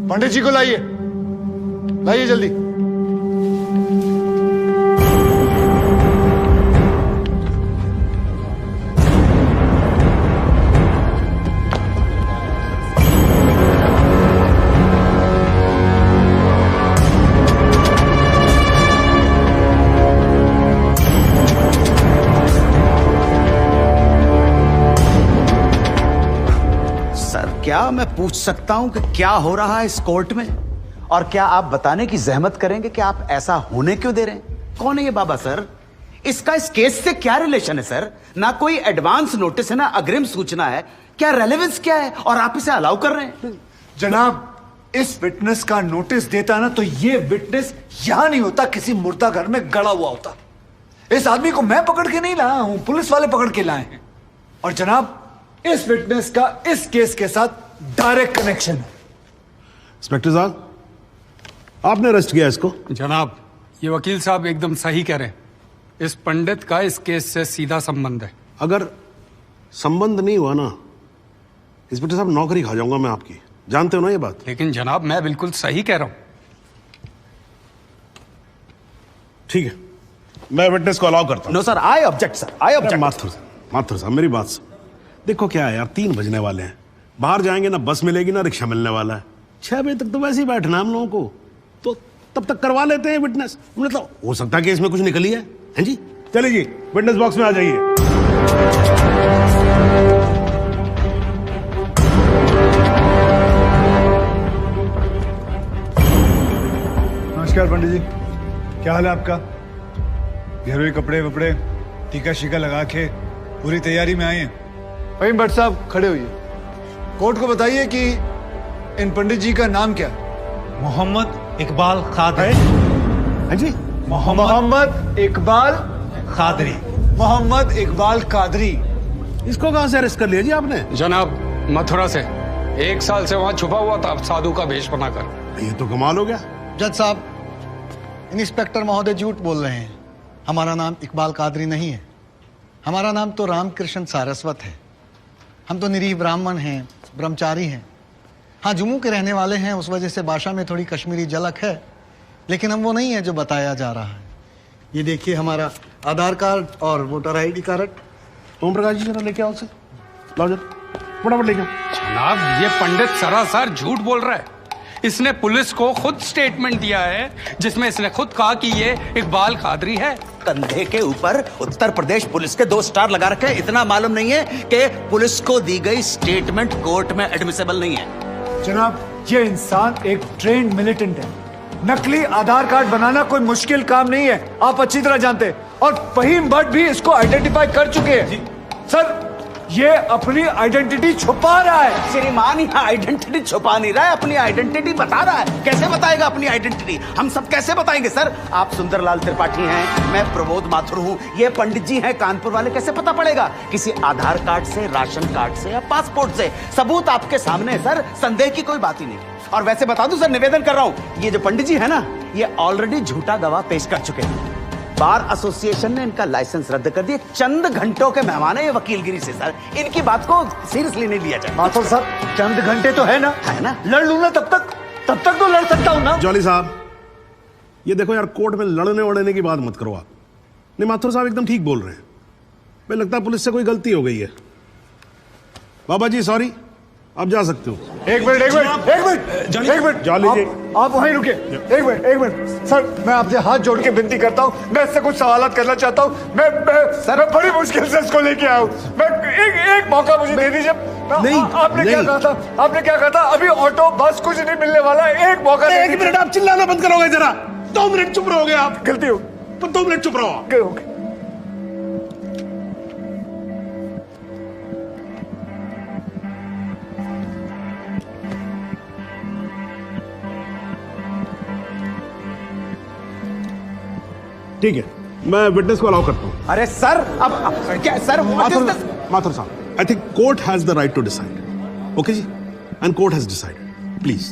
पंडित जी को लाइए, लाइए जल्दी। क्या मैं पूछ सकता हूं कि क्या हो रहा है इस कोर्ट में? और क्या आप बताने की जहमत करेंगे कि आप ऐसा होने क्यों दे रहे हैं? कौन है ये बाबा सर? इसका इस केस से क्या रिलेशन है सर? ना कोई एडवांस नोटिस है, ना अग्रिम सूचना है। क्या रेलेवेंस क्या है और आप इसे अलाउ कर रहे हैं? जनाब, इस विटनेस का नोटिस देता ना तो ये विटनेस यहां नहीं होता, किसी मुर्दा घर में गड़ा हुआ होता। इस आदमी को मैं पकड़ के नहीं लाया हूं, पुलिस वाले पकड़ के लाए हैं। और जनाब, इस विटनेस का इस केस के साथ डायरेक्ट कनेक्शन है। इंस्पेक्टर साहब, आपने अरेस्ट किया इसको? जनाब, ये वकील साहब एकदम सही कह रहे हैं। इस पंडित का इस केस से सीधा संबंध है। अगर संबंध नहीं हुआ ना, इंस्पेक्टर साहब, नौकरी खा जाऊंगा मैं आपकी। जानते हो ना ये बात? लेकिन जनाब, मैं बिल्कुल सही कह रहा हूं। ठीक है, मैं विटनेस को अलाउ करता हूं। No sir, I object sir, I object. Mathur साहब, मेरी बात सुन। देखो क्या है यार, 3 बजने वाले हैं, बाहर जाएंगे ना बस मिलेगी ना रिक्शा मिलने वाला है। 6 बजे तक तो वैसे ही बैठना हम लोगों को, तो तब तक करवा लेते हैं विटनेस। मतलब हो सकता है कि इसमें कुछ निकली है। हैं जी? चलिए जी, विटनेस बॉक्स में आ जाइए। नमस्कार पंडित जी, क्या हाल है आपका? घरेलू कपड़े वपड़े, टीका शीका लगा के पूरी तैयारी में आए हैं। वहीं भट्ट साहब खड़े हुए, कोर्ट को बताइए कि इन पंडित जी का नाम क्या है? मोहम्मद इकबाल कादरी। हैं जी? मोहम्मद इकबाल कादरी। मोहम्मद इकबाल कादरी। इसको कहां से अरेस्ट कर लिया जी आपने? जनाब, मथुरा से 1 साल से वहां छुपा हुआ था साधु का भेष बनाकर। ये तो कमाल हो गया। जज साहब, इंस्पेक्टर महोदय झूठ बोल रहे हैं। हमारा नाम इकबाल कादरी नहीं है, हमारा नाम तो रामकृष्ण सारस्वत है। हम तो निरीह ब्राह्मण हैं, ब्रह्मचारी हैं। हाँ, जम्मू के रहने वाले हैं, उस वजह से भाषा में थोड़ी कश्मीरी झलक है, लेकिन हम वो नहीं है जो बताया जा रहा है। ये देखिए हमारा आधार कार्ड और voter ID card. Om Prakash ji, जरा लेके आओ उसे। लाओ जरा, फटाफट लेके आओ। जनाब, ये पंडित सरासर झूठ बोल रहा है। इसने पुलिस को खुद स्टेटमेंट दिया है, जिसमें इसने खुद कहा कि ये इकबाल कादरी है। कंधे के ऊपर उत्तर प्रदेश पुलिस के 2 स्टार लगा रखे। इतना मालूम नहीं है कि पुलिस को दी गई स्टेटमेंट कोर्ट में एडमिसेबल नहीं है। जनाब, ये इंसान एक ट्रेन्ड मिलिटेंट है। नकली आधार कार्ड बनाना कोई मुश्किल काम नहीं है, आप अच्छी तरह जानते हैं। और फहीम भट्ट भी इसको आइडेंटिफाई कर चुके हैं। सर, ये अपनी आइडेंटिटी छुपा रहा है। श्रीमान यहाँ आइडेंटिटी छुपा नहीं रहा है, अपनी आइडेंटिटी बता रहा है। कैसे बताएगा अपनी आइडेंटिटी? हम सब कैसे बताएंगे सर? आप सुंदरलाल त्रिपाठी हैं, मैं प्रबोध माथुर हूँ, ये पंडित जी हैं कानपुर वाले, कैसे पता पड़ेगा? किसी आधार कार्ड से, राशन कार्ड से या पासपोर्ट से। सबूत आपके सामने है सर, संदेह की कोई बात ही नहीं। और वैसे बता दूं सर, निवेदन कर रहा हूं, ये जो पंडित जी है ना, ये ऑलरेडी झूठा गवाह पेश कर चुके हैं। बार एसोसिएशन ने इनका लाइसेंस रद्द कर दिया। चंद घंटों के मेहमान है ये वकीलगिरी से सर, इनकी बात को सीरियसली नहीं लिया जाए। माथुर साहब, चंद घंटे तो है ना, लड़ लूं ना तब तक तो लड़ सकता हूं ना। जॉली साहब, ये देखो यार, कोर्ट में लड़ने वड़ने की बात मत करो आप। नहीं, माथुर साहब एकदम ठीक बोल रहे हैं। मुझे लगता है पुलिस से कोई गलती हो गई है। बाबा जी सॉरी, आप जा सकते हो। एक मिनट जॉली जी, आप वहीं रुके। एक मिनट सर, मैं आपसे हाथ जोड़ के विनती करता हूँ, मैं इससे कुछ सवालात करना चाहता हूँ। मैं बड़ी मुश्किल से इसको लेके आया हूँ। मैं एक मौका मुझे दे दीजिए। नहीं, आपने क्या कहा था? आपने क्या कहा था? अभी ऑटो बस कुछ नहीं मिलने वाला है, एक मौका। 1 मिनट आप चिल्लाना बंद करोगे जरा? 2 मिनट चुप रहोगे आप? गलती हो, 2 मिनट चुप रहो। ठीक है, मैं विटनेस को अलाउ करता हूं। अरे सर, अब क्या सर? माथुर साहब, I think court has the right to decide. Okay जी, and court has decided. Please.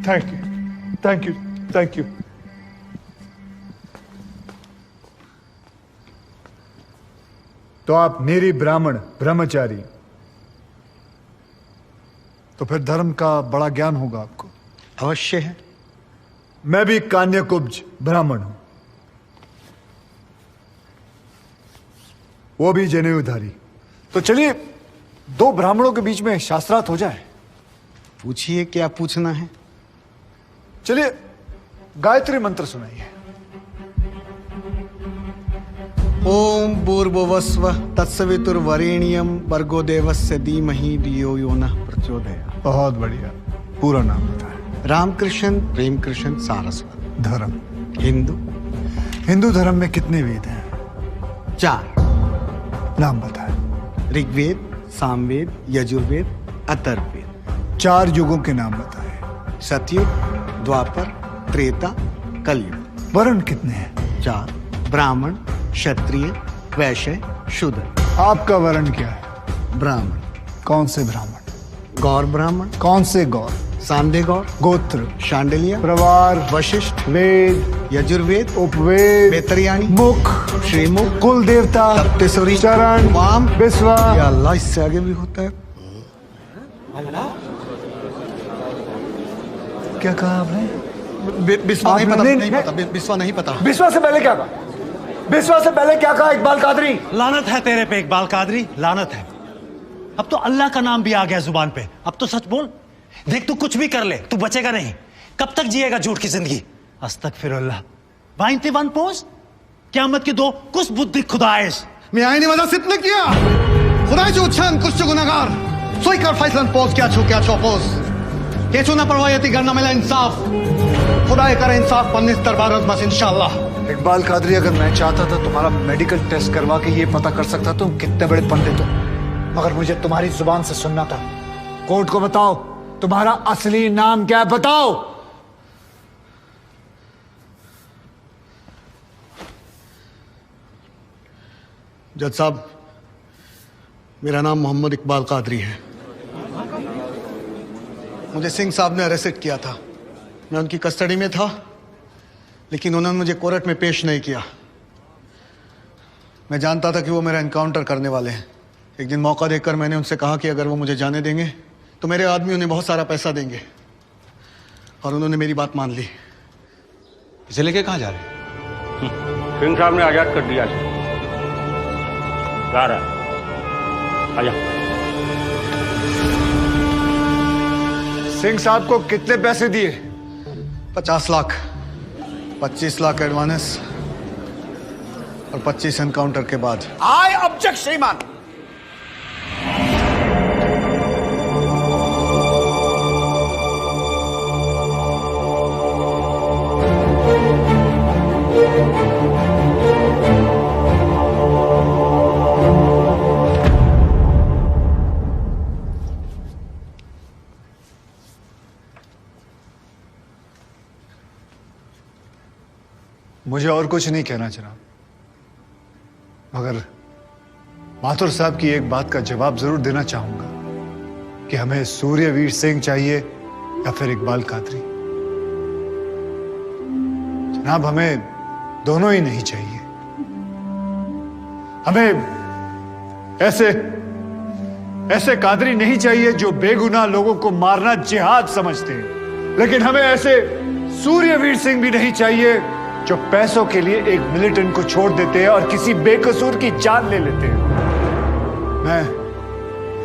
Thank you. तो आप मेरी ब्राह्मण ब्रह्मचारी तो फिर धर्म का बड़ा ज्ञान होगा आपको। अवश्य है। मैं भी कान्यकुब्ज ब्राह्मण हूं, वो भी जनेऊधारी। तो चलिए दो ब्राह्मणों के बीच में शास्त्रार्थ हो जाए। पूछिए, क्या पूछना है? चलिए गायत्री मंत्र सुनाइए। ओम भूर्भुवस्व तत्सवितुर्वरेण्यम भर्गो देवस्य धीमहि धियो यो नः प्रचोदयात्। बहुत बढ़िया, पूरा नाम बताएं। रामकृष्ण प्रेमकृष्ण सारस्वत। धर्म? हिंदू धर्म में कितने वेद हैं? 4। नाम बताएं। ऋग्वेद, सामवेद, यजुर्वेद, अथर्ववेद। 4 युगों के नाम बताएं। सतयुग, द्वापर, त्रेता, कलयुग। वर्ण कितने हैं? 4। ब्राह्मण, क्षत्रिय, वैश्य, शूद्र। आपका वर्ण क्या है? ब्राह्मण। कौन से ब्राह्मण? गौर ब्राह्मण। कौन से गौर? सांदे गौर। गोत्र? शांडिल्य, प्रवार? वशिष्ठ, वेद? यजुर्वेद, उपवेद? बेतरियाणी, मुख? श्रीमुख, कुल देवता? सप्तसुरी, चरण? वाम, बिस्वा? या अल्लाह, इससे आगे भी होता है। क्या कहा आपने? बिस्वा नहीं आपने- पता, नहीं- नहीं पता, बिस्वा नहीं पता। बिस्वा से पहले क्या कहा? बिस्वा से पहले क्या कहा इकबाल कादरी? लानत है तेरे पे इकबाल कादरी, लानत है। अब तो अल्लाह का नाम भी आ गया जुबान पे। अब तो सच बोल। देख, तू कुछ भी कर ले, तू बचेगा नहीं। कब तक जिएगा झूठ की जिंदगी? अस्तगफिरुल्लाह। वाइंते वन पोज क़यामत के 2 कुछ बुद्धि खुदाइश। मी आईने वाला सिद्ध किया खुदायचे उच्छान कुछ गुनाहगार सोईकर फैसलन पोज क्या छो पोज केचो ना परवायती करना मिला इंसाफ खुदा करे इंसाफ पन्नीस दरबार बस इंशाअल्लाह। इकबाल कादरी, अगर मैं चाहता था तुम्हारा मेडिकल टेस्ट करवा के ये पता कर सकता तुम कितने बड़े पंडित हो, मगर मुझे तुम्हारी जुबान से सुनना था। कोर्ट को बताओ तुम्हारा असली नाम क्या है, बताओ। जज साहब, मेरा नाम मोहम्मद इकबाल कादरी है। मुझे सिंह साहब ने अरेस्ट किया था। मैं उनकी कस्टडी में था, लेकिन उन्होंने मुझे कोर्ट में पेश नहीं किया। मैं जानता था कि वो मेरा एनकाउंटर करने वाले हैं। एक दिन मौका देकर मैंने उनसे कहा कि अगर वो मुझे जाने देंगे तो मेरे आदमी उन्हें बहुत सारा पैसा देंगे, और उन्होंने मेरी बात मान ली। इसे लेके कहाँ जा रहे हैं? सिंह साहब ने आजाद कर दिया है। जा रहा है, आजा। सिंह साहब को कितने पैसे दिए? 50 लाख, 25 लाख एडवांस और 25 एनकाउंटर के बाद। आई ऑब्जेक्ट श्रीमान। मुझे और कुछ नहीं कहना जनाब, मगर माथुर साहब की एक बात का जवाब जरूर देना चाहूंगा कि हमें सूर्यवीर सिंह चाहिए या फिर इकबाल कादरी। जनाब, हमें दोनों ही नहीं चाहिए। हमें ऐसे कादरी नहीं चाहिए जो बेगुनाह लोगों को मारना जिहाद समझते हैं, लेकिन हमें ऐसे सूर्यवीर सिंह भी नहीं चाहिए जो पैसों के लिए एक मिलिटेंट को छोड़ देते हैं और किसी बेकसूर की जान ले लेते हैं। मैं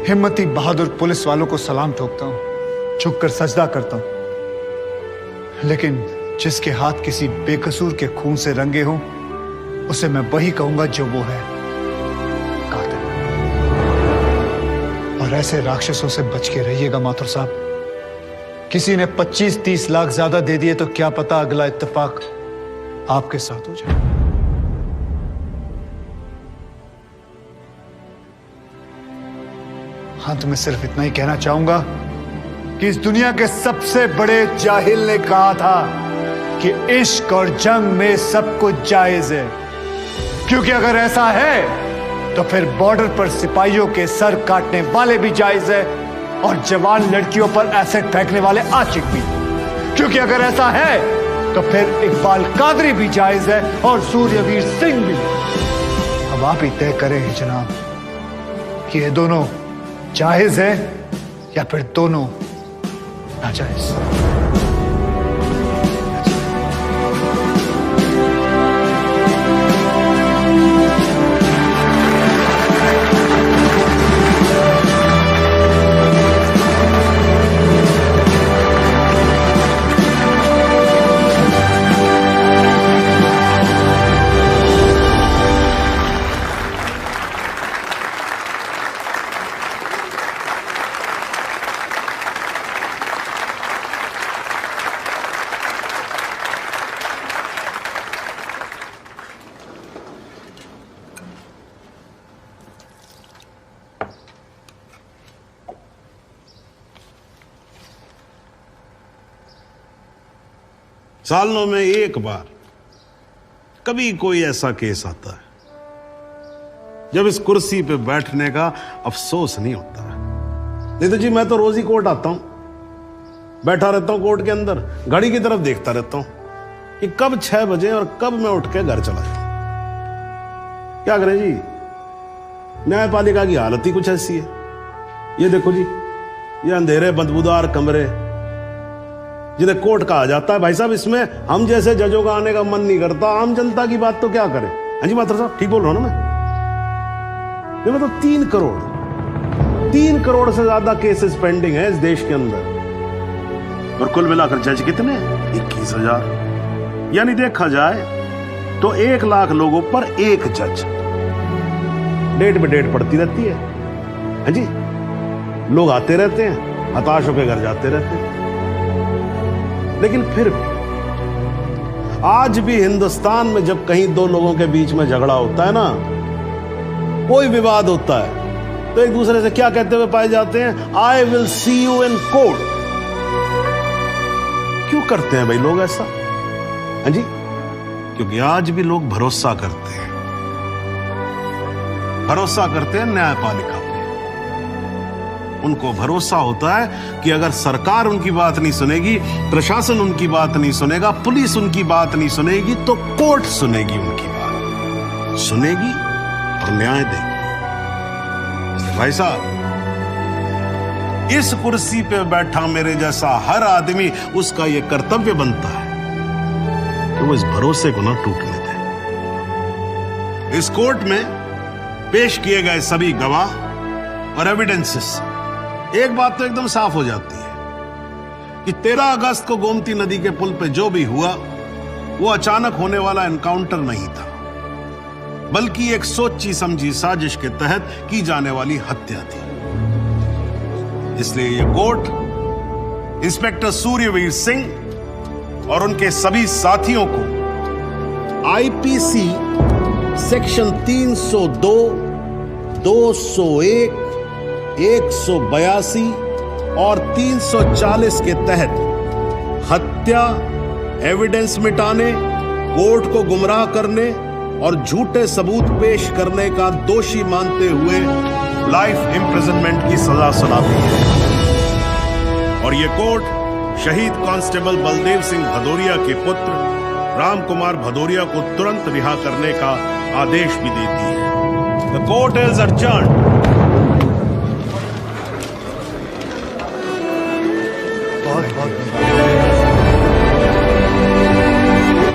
हिम्मती बहादुर पुलिस वालों को सलाम ठोकता हूं, झुककर सजदा करता हूं, लेकिन जिसके हाथ किसी बेकसूर के खून से रंगे हों उसे मैं वही कहूंगा जो वो है, कातिल। और ऐसे राक्षसों से बच के रहिएगा माथुर साहब। किसी ने 25-30 लाख ज्यादा दे दिए तो क्या पता अगला इत्तेफाक आपके साथ हो जाए। अंत में सिर्फ इतना ही कहना चाहूंगा कि इस दुनिया के सबसे बड़े जाहिल ने कहा था कि इश्क और जंग में सब कुछ जायज है, क्योंकि अगर ऐसा है तो फिर बॉर्डर पर सिपाहियों के सर काटने वाले भी जायज है और जवान लड़कियों पर एसिड फेंकने वाले आशिक भी, क्योंकि अगर ऐसा है तो फिर इकबाल कादरी भी जायज है और सूर्यवीर सिंह भी। अब आप ही तय करें जनाब कि ये दोनों जायज है या फिर दोनों नाजायज। सालों में एक बार कभी कोई ऐसा केस आता है जब इस कुर्सी पे बैठने का अफसोस नहीं होता है। नहीं तो जी मैं तो रोज ही कोर्ट आता हूं, बैठा रहता हूं कोर्ट के अंदर, घड़ी की तरफ देखता रहता हूं कि कब 6 बजे और कब मैं उठ के घर चला जाऊं। क्या करें जी, न्यायपालिका की हालत ही कुछ ऐसी है। ये देखो जी, ये अंधेरे बदबूदार कमरे जिन्हें कोर्ट कहा जाता है, भाई साहब इसमें हम जैसे जजों का आने का मन नहीं करता। आम जनता की बात तो क्या करें। हाँ जी मात्र साहब ठीक बोल रहा हूं ना मैं तो 3 करोड़ से ज्यादा केसेस पेंडिंग है इस देश के अंदर, और कुल मिलाकर जज कितने? 21,000। यानी देखा जाए तो 1 लाख लोगों पर 1 जज। डेट पे डेट पड़ती रहती है। हाँ जी, लोग आते रहते हैं, हताश होकर घर जाते रहते हैं। लेकिन फिर भी आज भी हिंदुस्तान में जब कहीं 2 लोगों के बीच में झगड़ा होता है ना, कोई विवाद होता है, तो एक दूसरे से क्या कहते हुए पाए जाते हैं? I will see you in court. क्यों करते हैं भाई लोग ऐसा? हाँ जी, क्योंकि आज भी लोग भरोसा करते हैं, न्यायपालिका पे। उनको भरोसा होता है कि अगर सरकार उनकी बात नहीं सुनेगी, प्रशासन उनकी बात नहीं सुनेगा, पुलिस उनकी बात नहीं सुनेगी, तो कोर्ट सुनेगी उनकी बात, सुनेगी और न्याय देगी। भाई साहब, इस कुर्सी पे बैठा मेरे जैसा हर आदमी, उसका यह कर्तव्य बनता है कि वो इस भरोसे को ना टूटने दे। इस कोर्ट में पेश किए गए सभी गवाह और एविडेंसेस, एक बात तो एकदम साफ हो जाती है कि 13 अगस्त को गोमती नदी के पुल पे जो भी हुआ वो अचानक होने वाला एनकाउंटर नहीं था, बल्कि एक सोची समझी साजिश के तहत की जाने वाली हत्या थी। इसलिए ये कोर्ट इंस्पेक्टर सूर्यवीर सिंह और उनके सभी साथियों को आईपीसी सेक्शन 302, 201, 182 और 340 के तहत हत्या, एविडेंस मिटाने, कोर्ट को गुमराह करने और झूठे सबूत पेश करने का दोषी मानते हुए लाइफ इम्प्रिजनमेंट की सजा सुनाती है। और यह कोर्ट शहीद कांस्टेबल बलदेव सिंह भदौरिया के पुत्र राम कुमार भदौरिया को तुरंत रिहा करने का आदेश भी देती है। The court is adjourned. बहुत